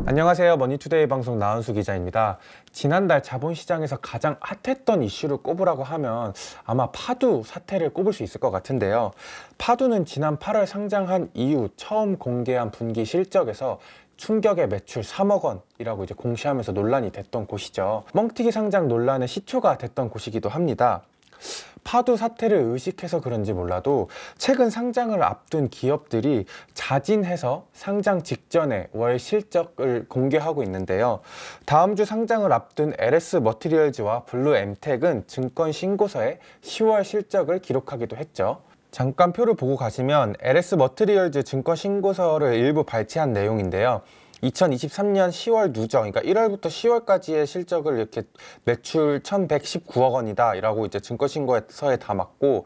안녕하세요. 머니투데이 방송 나은수 기자입니다. 지난달 자본시장에서 가장 핫했던 이슈를 꼽으라고 하면 아마 파두 사태를 꼽을 수 있을 것 같은데요. 파두는 지난 8월 상장한 이후 처음 공개한 분기 실적에서 충격의 매출 3억 원이라고 이제 공시하면서 논란이 됐던 곳이죠. 뻥튀기 상장 논란의 시초가 됐던 곳이기도 합니다. 파두 사태를 의식해서 그런지 몰라도 최근 상장을 앞둔 기업들이 자진해서 상장 직전에 월 실적을 공개하고 있는데요. 다음 주 상장을 앞둔 LS 머티리얼즈와 블루엠텍은 증권 신고서에 10월 실적을 기록하기도 했죠. 잠깐 표를 보고 가시면 LS 머티리얼즈 증권 신고서를 일부 발췌한 내용인데요. 2023년 10월 누적, 그러니까 1월부터 10월까지의 실적을 이렇게 매출 1119억 원이다 라고 이제 증권신고서에 담았고,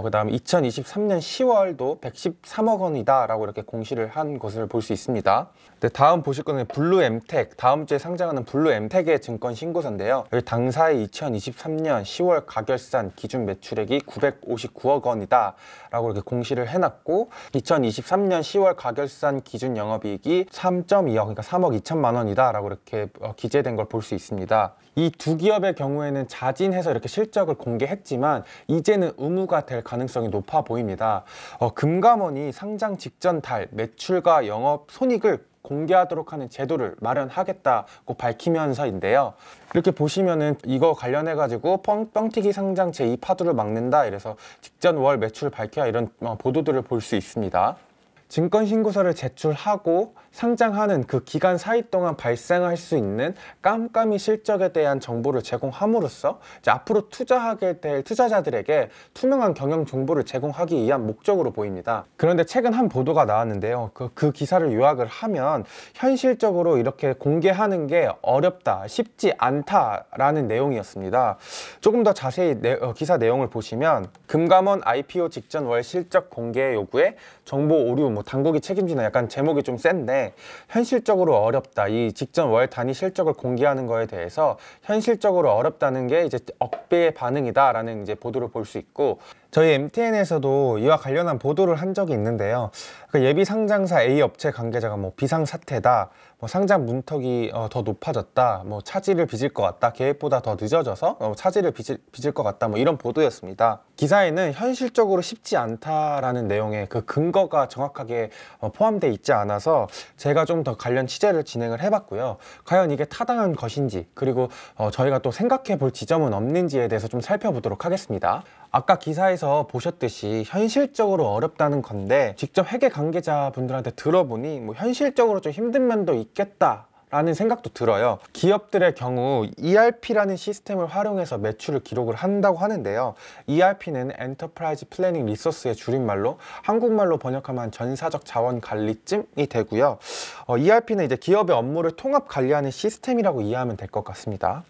그 다음에 2023년 10월도 113억 원이다 라고 이렇게 공시를 한 것을 볼 수 있습니다. 네, 다음 보실 거는 블루엠텍, 다음 주에 상장하는 블루엠텍의 증권 신고서인데요. 여기 당사의 2023년 10월 가결산 기준 매출액이 959억 원이다 라고 이렇게 공시를 해놨고, 2023년 10월 가결산 기준 영업이익이 3.2억, 그러니까 3억 2천만 원이다 라고 이렇게 기재된 걸 볼 수 있습니다. 이 두 기업의 경우에는 자진해서 이렇게 실적을 공개했지만 이제는 의무가 될 가능성이 높아 보입니다. 금감원이 상장 직전 달 매출과 영업 손익을 공개하도록 하는 제도를 마련하겠다고 밝히면서인데요. 이렇게 보시면은 이거 관련해 가지고 뻥튀기 상장 제2파두를 막는다, 이래서 직전 월 매출 밝혀야, 이런 보도들을 볼 수 있습니다. 증권 신고서를 제출하고 상장하는 그 기간 사이 동안 발생할 수 있는 깜깜이 실적에 대한 정보를 제공함으로써 이제 앞으로 투자하게 될 투자자들에게 투명한 경영 정보를 제공하기 위한 목적으로 보입니다. 그런데 최근 한 보도가 나왔는데요. 그 기사를 요약을 하면 현실적으로 이렇게 공개하는 게 어렵다, 쉽지 않다라는 내용이었습니다. 조금 더 자세히 기사 내용을 보시면, 금감원 IPO 직전 월 실적 공개 요구에 정보 오류, 당국이 책임지는, 약간 제목이 좀 센데, 현실적으로 어렵다, 이 직전 월 단위 실적을 공개하는 거에 대해서 현실적으로 어렵다는 게 이제 억배의 반응이다 라는 이제 보도를 볼 수 있고, 저희 MTN에서도 이와 관련한 보도를 한 적이 있는데요. 예비 상장사 A 업체 관계자가 비상사태다, 상장 문턱이 더 높아졌다, 차질을 빚을 것 같다, 계획보다 더 늦어져서 차질을 빚을 것 같다, 이런 보도였습니다. 기사에는 현실적으로 쉽지 않다라는 내용의 그 근거가 정확하게 포함되어 있지 않아서 제가 좀 더 관련 취재를 진행을 해봤고요. 과연 이게 타당한 것인지, 그리고 저희가 또 생각해 볼 지점은 없는지에 대해서 좀 살펴보도록 하겠습니다. 아까 기사에서 보셨듯이 현실적으로 어렵다는 건데, 직접 회계 관계자분들한테 들어보니 현실적으로 좀 힘든 면도 있겠다 라는 생각도 들어요. 기업들의 경우 ERP라는 시스템을 활용해서 매출을 기록을 한다고 하는데요. ERP는 엔터프라이즈 플래닝 리소스의 줄임말로 한국말로 번역하면 전사적 자원 관리쯤이 되고요. ERP는 이제 기업의 업무를 통합 관리하는 시스템이라고 이해하면 될 것 같습니다.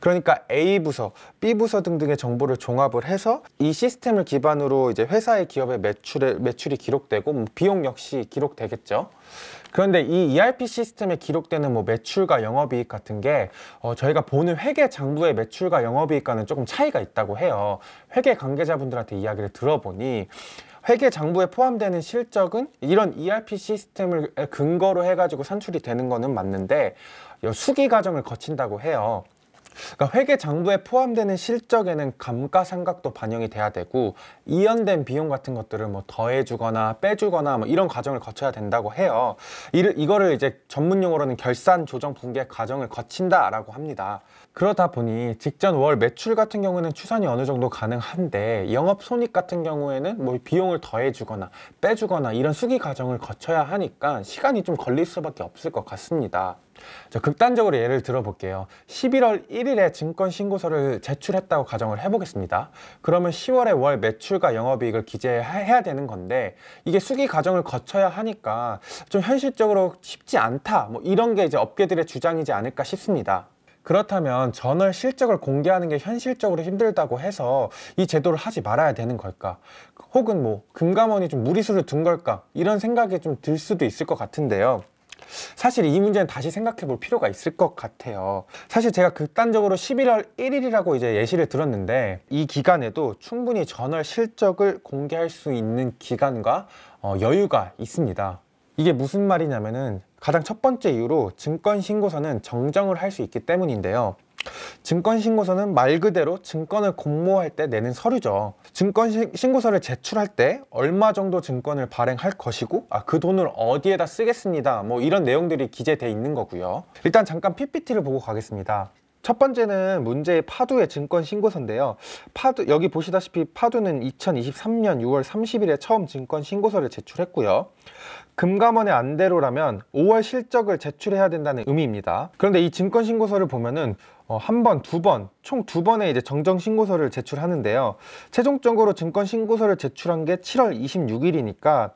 그러니까 A부서, B부서 등등의 정보를 종합을 해서 이 시스템을 기반으로 이제 회사의 기업의 매출이 기록되고 비용 역시 기록되겠죠. 그런데 이 ERP 시스템에 기록되는 매출과 영업이익 같은 게 저희가 보는 회계 장부의 매출과 영업이익과는 조금 차이가 있다고 해요. 회계 관계자분들한테 이야기를 들어보니, 회계 장부에 포함되는 실적은 이런 ERP 시스템을 근거로 해가지고 산출이 되는 거는 맞는데 수기 과정을 거친다고 해요. 그러니까 회계 장부에 포함되는 실적에는 감가상각도 반영이 돼야 되고, 이연된 비용 같은 것들을 더해주거나 빼주거나 이런 과정을 거쳐야 된다고 해요. 이거를 이제 전문용어로는 결산 조정 분계 과정을 거친다라고 합니다. 그러다 보니 직전 월 매출 같은 경우에는 추산이 어느 정도 가능한데, 영업 손익 같은 경우에는 비용을 더해주거나 빼주거나 이런 수기 과정을 거쳐야 하니까 시간이 좀 걸릴 수밖에 없을 것 같습니다. 극단적으로 예를 들어볼게요. 11월 1일에 증권 신고서를 제출했다고 가정을 해보겠습니다. 그러면 10월에 월 매출과 영업이익을 기재해야 되는 건데, 이게 수기 과정을 거쳐야 하니까 좀 현실적으로 쉽지 않다, 이런 게 이제 업계들의 주장이지 않을까 싶습니다. 그렇다면 전월 실적을 공개하는 게 현실적으로 힘들다고 해서 이 제도를 하지 말아야 되는 걸까? 혹은 금감원이 좀 무리수를 둔 걸까? 이런 생각이 좀 들 수도 있을 것 같은데요. 사실 이 문제는 다시 생각해 볼 필요가 있을 것 같아요. 사실 제가 극단적으로 11월 1일이라고 이제 예시를 들었는데, 이 기간에도 충분히 전월 실적을 공개할 수 있는 기간과 여유가 있습니다. 이게 무슨 말이냐면은 가장 첫 번째 이유로 증권신고서는 정정을 할 수 있기 때문인데요. 증권신고서는 말 그대로 증권을 공모할 때 내는 서류죠. 증권신고서를 제출할 때 얼마 정도 증권을 발행할 것이고 그 돈을 어디에다 쓰겠습니다, 뭐 이런 내용들이 기재되어 있는 거고요. 일단 잠깐 PPT를 보고 가겠습니다. 첫 번째는 문제의 파두의 증권신고서인데요. 여기 보시다시피 파두는 2023년 6월 30일에 처음 증권신고서를 제출했고요. 금감원의 안대로라면 5월 실적을 제출해야 된다는 의미입니다. 그런데 이 증권신고서를 보면은 한 번, 두 번, 총 두 번의 이제 정정신고서를 제출하는데요. 최종적으로 증권신고서를 제출한 게 7월 26일이니까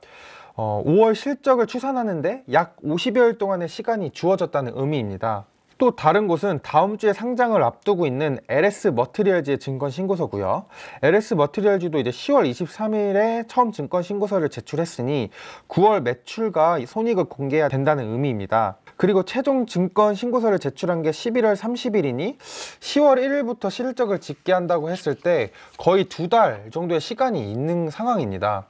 5월 실적을 추산하는데 약 50여일 동안의 시간이 주어졌다는 의미입니다. 또 다른 곳은 다음 주에 상장을 앞두고 있는 LS 머티리얼즈의 증권신고서고요. LS 머티리얼즈도 이제 10월 23일에 처음 증권신고서를 제출했으니 9월 매출과 손익을 공개해야 된다는 의미입니다. 그리고 최종 증권신고서를 제출한 게 11월 30일이니 10월 1일부터 실적을 집계한다고 했을 때 거의 2달 정도의 시간이 있는 상황입니다.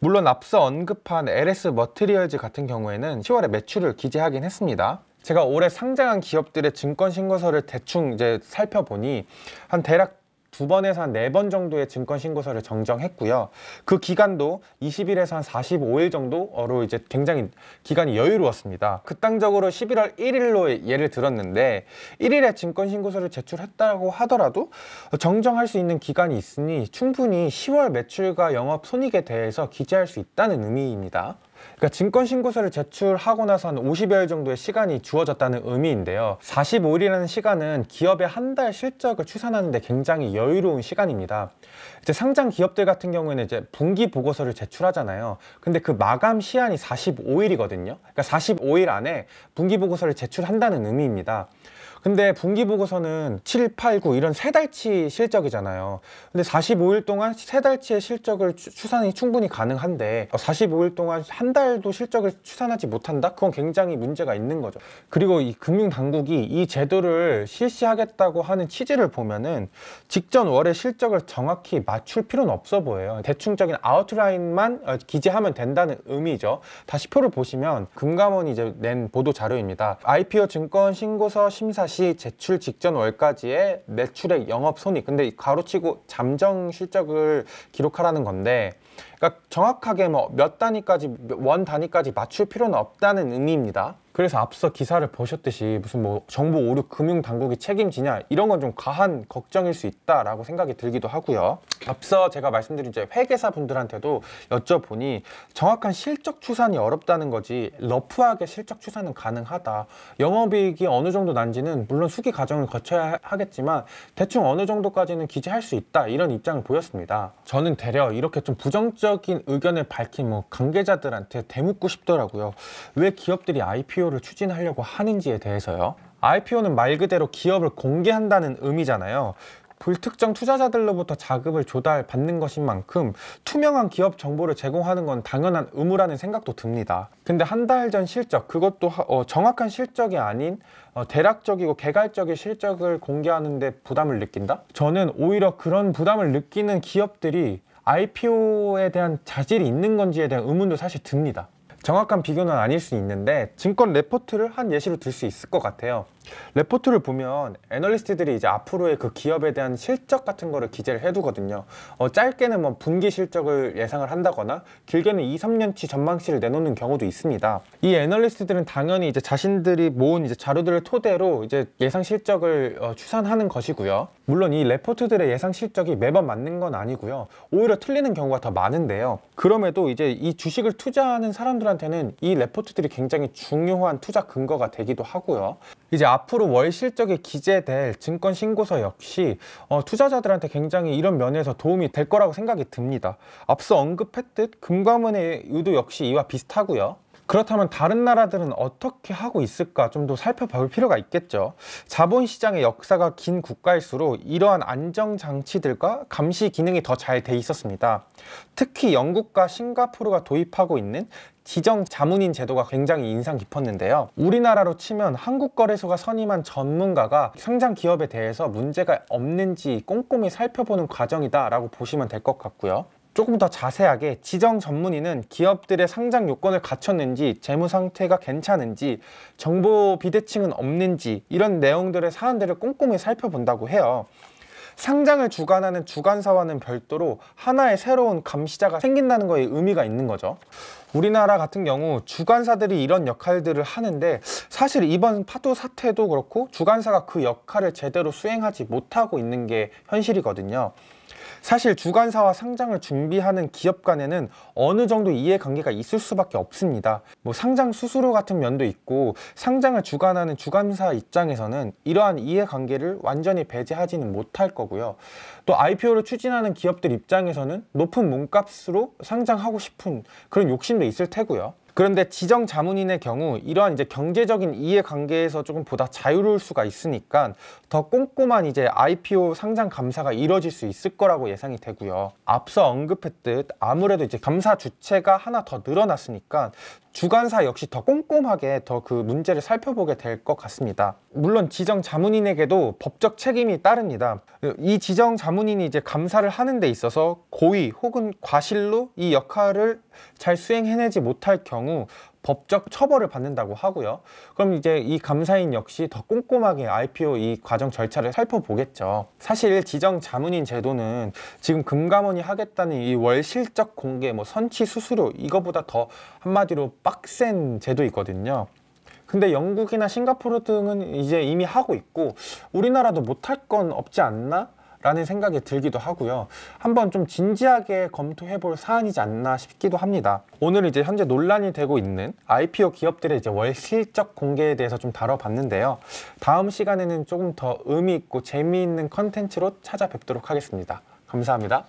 물론 앞서 언급한 LS 머티리얼즈 같은 경우에는 10월에 매출을 기재하긴 했습니다. 제가 올해 상장한 기업들의 증권신고서를 대충 이제 살펴보니 한 대략 2번에서 한 4번 정도의 증권신고서를 정정했고요. 그 기간도 20일에서 한 45일 정도로 이제 굉장히 기간이 여유로웠습니다. 극단적으로 11월 1일로 예를 들었는데 1일에 증권신고서를 제출했다고 하더라도 정정할 수 있는 기간이 있으니 충분히 10월 매출과 영업손익에 대해서 기재할 수 있다는 의미입니다. 그러니까 증권신고서를 제출하고 나서 한 50여일 정도의 시간이 주어졌다는 의미인데요. 45일이라는 시간은 기업의 한 달 실적을 추산하는데 굉장히 여유로운 시간입니다. 이제 상장 기업들 같은 경우에는 이제 분기 보고서를 제출하잖아요. 근데 그 마감 시한이 45일이거든요. 그러니까 45일 안에 분기 보고서를 제출한다는 의미입니다. 근데 분기보고서는 7, 8, 9 이런 3달치 실적이잖아요. 근데 45일 동안 3달치의 실적을 추산이 충분히 가능한데 45일 동안 한 달도 실적을 추산하지 못한다? 그건 굉장히 문제가 있는 거죠. 그리고 이 금융당국이 이 제도를 실시하겠다고 하는 취지를 보면은 직전 월의 실적을 정확히 맞출 필요는 없어 보여요. 대충적인 아웃라인만 기재하면 된다는 의미죠. 다시 표를 보시면 금감원이 이제 낸 보도 자료입니다. IPO 증권 신고서 심사 시 제출 직전 월까지의 매출액, 영업손익, 근데 가로치고 잠정 실적을 기록하라는 건데, 그러니까 정확하게 뭐 몇 단위까지, 원 단위까지 맞출 필요는 없다는 의미입니다. 그래서 앞서 기사를 보셨듯이 무슨 뭐 정보 오류 금융 당국이 책임지냐 이런 건 좀 과한 걱정일 수 있다라고 생각이 들기도 하고요. 앞서 제가 말씀드린 이제 회계사 분들한테도 여쭤보니 정확한 실적 추산이 어렵다는 거지 러프하게 실적 추산은 가능하다. 영업이익이 어느 정도 난지는 물론 수기 과정을 거쳐야 하겠지만 대충 어느 정도까지는 기재할 수 있다, 이런 입장을 보였습니다. 저는 되려 이렇게 좀 부정적인 의견을 밝힌 뭐 관계자들한테 되묻고 싶더라고요. 왜 기업들이 IPO를 추진하려고 하는지에 대해서요. IPO는 말 그대로 기업을 공개한다는 의미잖아요. 불특정 투자자들로부터 자금을 조달받는 것인 만큼 투명한 기업 정보를 제공하는 건 당연한 의무라는 생각도 듭니다. 근데 한 달 전 실적, 그것도 정확한 실적이 아닌 대략적이고 개괄적인 실적을 공개하는데 부담을 느낀다? 저는 오히려 그런 부담을 느끼는 기업들이 IPO에 대한 자질이 있는 건지에 대한 의문도 사실 듭니다. 정확한 비교는 아닐 수 있는데 증권 레포트를 한 예시로 들 수 있을 것 같아요. 레포트를 보면 애널리스트들이 이제 앞으로의 그 기업에 대한 실적 같은 거를 기재를 해두거든요. 짧게는 뭐 분기 실적을 예상을 한다거나 길게는 2, 3년치 전망치를 내놓는 경우도 있습니다. 이 애널리스트들은 당연히 이제 자신들이 모은 이제 자료들을 토대로 이제 예상 실적을 추산하는 것이고요. 물론 이 레포트들의 예상 실적이 매번 맞는 건 아니고요. 오히려 틀리는 경우가 더 많은데요. 그럼에도 이제 이 주식을 투자하는 사람들한테는 이 레포트들이 굉장히 중요한 투자 근거가 되기도 하고요. 이제 앞으로 월 실적에 기재될 증권 신고서 역시 투자자들한테 굉장히 이런 면에서 도움이 될 거라고 생각이 듭니다. 앞서 언급했듯 금감원의 의도 역시 이와 비슷하고요. 그렇다면 다른 나라들은 어떻게 하고 있을까 좀 더 살펴볼 필요가 있겠죠. 자본시장의 역사가 긴 국가일수록 이러한 안정장치들과 감시 기능이 더 잘 돼 있었습니다. 특히 영국과 싱가포르가 도입하고 있는 지정 자문인 제도가 굉장히 인상 깊었는데요. 우리나라로 치면 한국거래소가 선임한 전문가가 상장 기업에 대해서 문제가 없는지 꼼꼼히 살펴보는 과정이다 라고 보시면 될 것 같고요. 조금 더 자세하게 지정 전문의는 기업들의 상장 요건을 갖췄는지, 재무 상태가 괜찮은지, 정보 비대칭은 없는지 이런 내용들의 사안들을 꼼꼼히 살펴본다고 해요. 상장을 주관하는 주관사와는 별도로 하나의 새로운 감시자가 생긴다는 거에 의미가 있는 거죠. 우리나라 같은 경우 주관사들이 이런 역할들을 하는데, 사실 이번 파도 사태도 그렇고 주관사가 그 역할을 제대로 수행하지 못하고 있는 게 현실이거든요. 사실 주관사와 상장을 준비하는 기업 간에는 어느 정도 이해관계가 있을 수밖에 없습니다. 뭐 상장 수수료 같은 면도 있고, 상장을 주관하는 주관사 입장에서는 이러한 이해관계를 완전히 배제하지는 못할 거고요. 또 IPO를 추진하는 기업들 입장에서는 높은 몸값으로 상장하고 싶은 그런 욕심도 있을 테고요. 그런데 지정 자문인의 경우 이러한 이제 경제적인 이해관계에서 조금 보다 자유로울 수가 있으니까 더 꼼꼼한 이제 IPO 상장 감사가 이뤄질 수 있을 거라고 예상이 되고요. 앞서 언급했듯 아무래도 이제 감사 주체가 하나 더 늘어났으니까 주관사 역시 더 꼼꼼하게 더 그 문제를 살펴보게 될 것 같습니다. 물론 지정 자문인에게도 법적 책임이 따릅니다. 이 지정 자문인이 이제 감사를 하는 데 있어서 고의 혹은 과실로 이 역할을 잘 수행해내지 못할 경우 법적 처벌을 받는다고 하고요. 그럼 이제 이 감사인 역시 더 꼼꼼하게 IPO 이 과정 절차를 살펴보겠죠. 사실 지정 자문인 제도는 지금 금감원이 하겠다는 이 월 실적 공개, 뭐 선취 수수료 이거보다 더 한마디로 빡센 제도이거든요. 근데 영국이나 싱가포르 등은 이제 이미 하고 있고, 우리나라도 못할 건 없지 않나? 라는 생각이 들기도 하고요. 한번 좀 진지하게 검토해 볼 사안이지 않나 싶기도 합니다. 오늘 이제 현재 논란이 되고 있는 IPO 기업들의 이제 월 실적 공개에 대해서 좀 다뤄봤는데요. 다음 시간에는 조금 더 의미 있고 재미있는 컨텐츠로 찾아뵙도록 하겠습니다. 감사합니다.